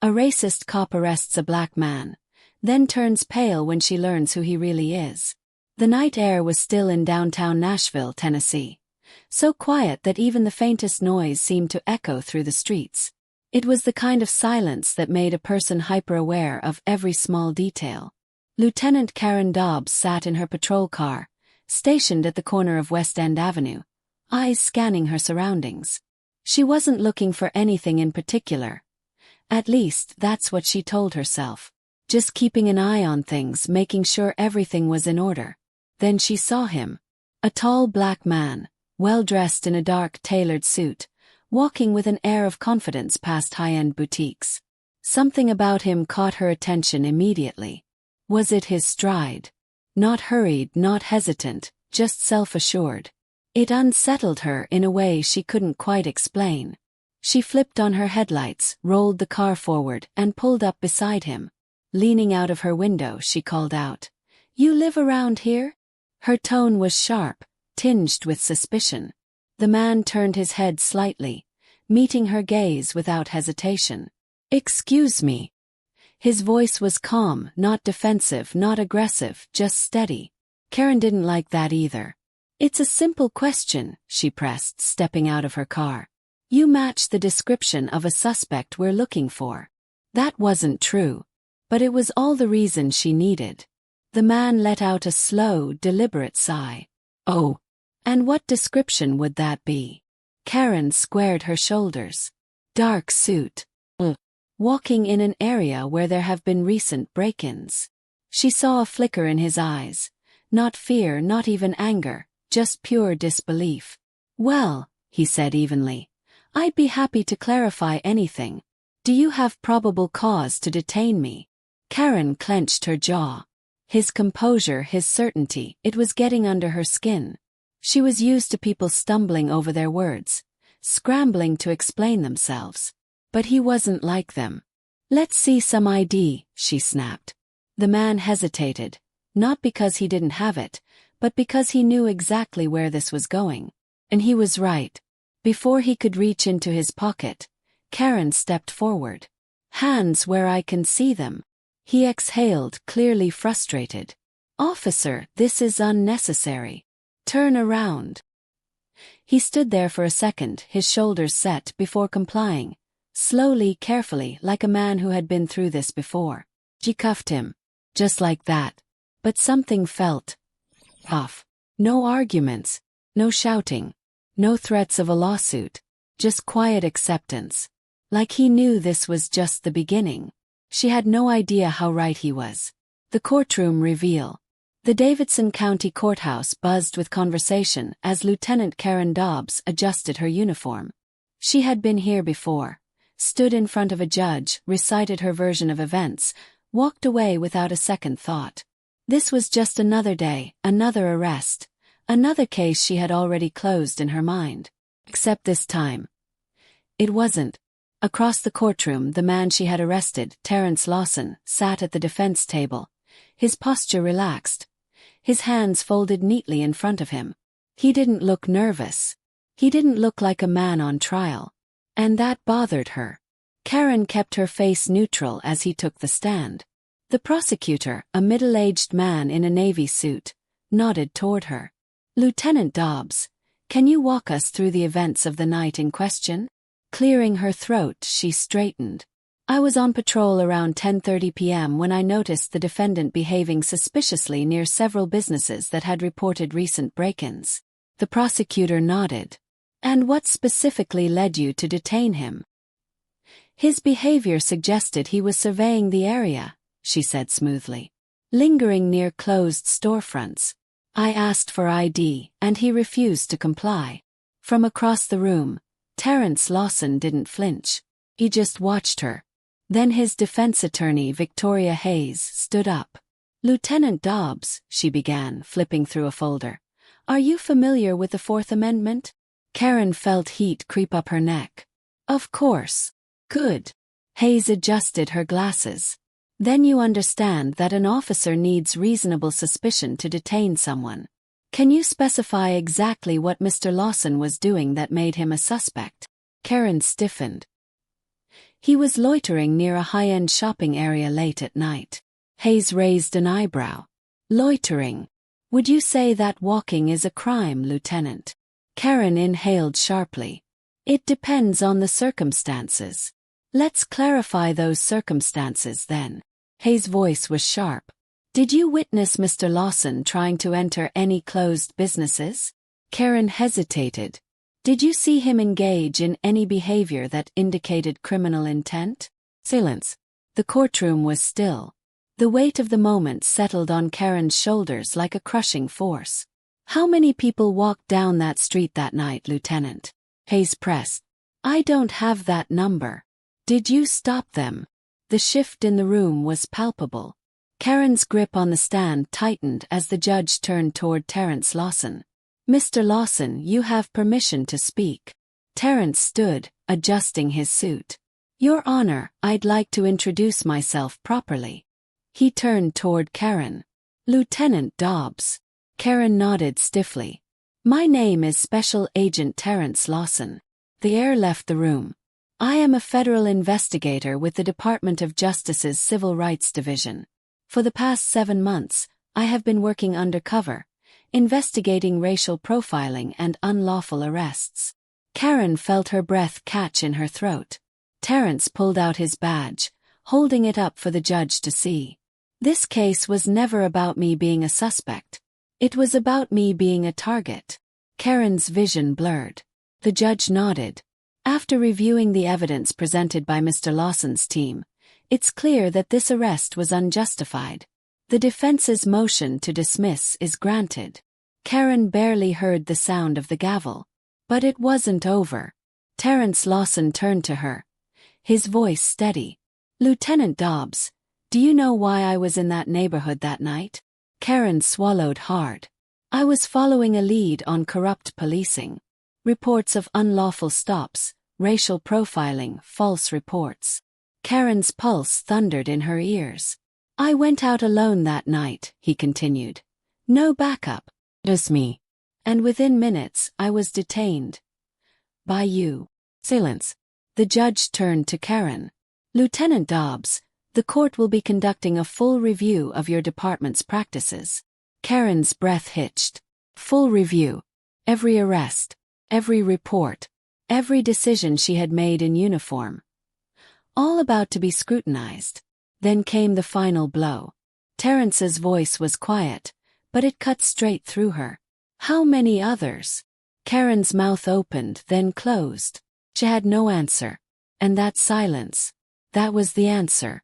A racist cop arrests a black man, then turns pale when she learns who he really is. The night air was still in downtown Nashville, Tennessee, so quiet that even the faintest noise seemed to echo through the streets. It was the kind of silence that made a person hyper-aware of every small detail. Lieutenant Karen Dobbs sat in her patrol car, stationed at the corner of West End Avenue, eyes scanning her surroundings. She wasn't looking for anything in particular. At least, that's what she told herself. Just keeping an eye on things, making sure everything was in order. Then she saw him. A tall black man, well-dressed in a dark tailored suit, walking with an air of confidence past high-end boutiques. Something about him caught her attention immediately. Was it his stride? Not hurried, not hesitant, just self-assured. It unsettled her in a way she couldn't quite explain. She flipped on her headlights, rolled the car forward, and pulled up beside him. Leaning out of her window, she called out, "You live around here?" Her tone was sharp, tinged with suspicion. The man turned his head slightly, meeting her gaze without hesitation. "Excuse me." His voice was calm, not defensive, not aggressive, just steady. Karen didn't like that either. "It's a simple question," she pressed, stepping out of her car. "You match the description of a suspect we're looking for." That wasn't true, but it was all the reason she needed. The man let out a slow, deliberate sigh. "Oh, and what description would that be?" Karen squared her shoulders. "Dark suit. Walking in an area where there have been recent break-ins." She saw a flicker in his eyes. Not fear, not even anger, just pure disbelief. "Well," he said evenly, "I'd be happy to clarify anything. Do you have probable cause to detain me?" Karen clenched her jaw. His composure, his certainty, it was getting under her skin. She was used to people stumbling over their words, scrambling to explain themselves. But he wasn't like them. "Let's see some ID," she snapped. The man hesitated, not because he didn't have it, but because he knew exactly where this was going. And he was right. Before he could reach into his pocket, Karen stepped forward. "Hands where I can see them." He exhaled, clearly frustrated. "Officer, this is unnecessary. Turn around." He stood there for a second, his shoulders set, before complying. Slowly, carefully, like a man who had been through this before. She cuffed him. Just like that. But something felt off. No arguments. No shouting. No threats of a lawsuit. Just quiet acceptance. Like he knew this was just the beginning. She had no idea how right he was. The courtroom reveal. The Davidson County Courthouse buzzed with conversation as Lieutenant Karen Dobbs adjusted her uniform. She had been here before. Stood in front of a judge, recited her version of events, walked away without a second thought. This was just another day, another arrest, another case she had already closed in her mind. Except this time. It wasn't. Across the courtroom, the man she had arrested, Terrence Lawson, sat at the defense table. His posture relaxed. His hands folded neatly in front of him. He didn't look nervous. He didn't look like a man on trial. And that bothered her. Karen kept her face neutral as he took the stand. The prosecutor, a middle-aged man in a navy suit, nodded toward her. "Lieutenant Dobbs, can you walk us through the events of the night in question?" Clearing her throat, she straightened. "I was on patrol around 10:30 p.m. when I noticed the defendant behaving suspiciously near several businesses that had reported recent break-ins." The prosecutor nodded. "And what specifically led you to detain him?" "His behavior suggested he was surveying the area," she said smoothly. "Lingering near closed storefronts. I asked for ID, and he refused to comply." From across the room, Terrence Lawson didn't flinch. He just watched her. Then his defense attorney, Victoria Hayes, stood up. "Lieutenant Dobbs," she began, flipping through a folder. "Are you familiar with the Fourth Amendment?" Karen felt heat creep up her neck. "Of course." "Good." Hayes adjusted her glasses. "Then you understand that an officer needs reasonable suspicion to detain someone. Can you specify exactly what Mr. Lawson was doing that made him a suspect?" Karen stiffened. He was loitering near a high-end shopping area late at night. Hayes raised an eyebrow. Loitering. Would you say that walking is a crime, Lieutenant? Karen inhaled sharply. It depends on the circumstances. Let's clarify those circumstances then. Hayes' voice was sharp. Did you witness Mr. Lawson trying to enter any closed businesses? Karen hesitated. Did you see him engage in any behavior that indicated criminal intent? Silence. The courtroom was still. The weight of the moment settled on Karen's shoulders like a crushing force. How many people walked down that street that night, Lieutenant? Hayes pressed. I don't have that number. Did you stop them? The shift in the room was palpable. Karen's grip on the stand tightened as the judge turned toward Terence Lawson. Mr. Lawson, you have permission to speak. Terence stood, adjusting his suit. Your Honor, I'd like to introduce myself properly. He turned toward Karen. Lieutenant Dobbs. Karen nodded stiffly. My name is Special Agent Terence Lawson. The heir left the room. I am a federal investigator with the Department of Justice's Civil Rights Division. For the past 7 months, I have been working undercover, investigating racial profiling and unlawful arrests. Karen felt her breath catch in her throat. Terence pulled out his badge, holding it up for the judge to see. This case was never about me being a suspect. It was about me being a target. Karen's vision blurred. The judge nodded. After reviewing the evidence presented by Mr. Lawson's team, it's clear that this arrest was unjustified. The defense's motion to dismiss is granted. Karen barely heard the sound of the gavel. But it wasn't over. Terence Lawson turned to her, his voice steady. Lieutenant Dobbs, do you know why I was in that neighborhood that night? Karen swallowed hard. I was following a lead on corrupt policing. Reports of unlawful stops, racial profiling, false reports. Karen's pulse thundered in her ears. I went out alone that night, he continued. No backup. Just me. And within minutes, I was detained. By you. Silence. The judge turned to Karen. Lieutenant Dobbs, the court will be conducting a full review of your department's practices. Karen's breath hitched. Full review. Every arrest. Every report. Every decision she had made in uniform. All about to be scrutinized. Then came the final blow. Terence's voice was quiet, but it cut straight through her. How many others? Karen's mouth opened, then closed. She had no answer. And that silence. That was the answer.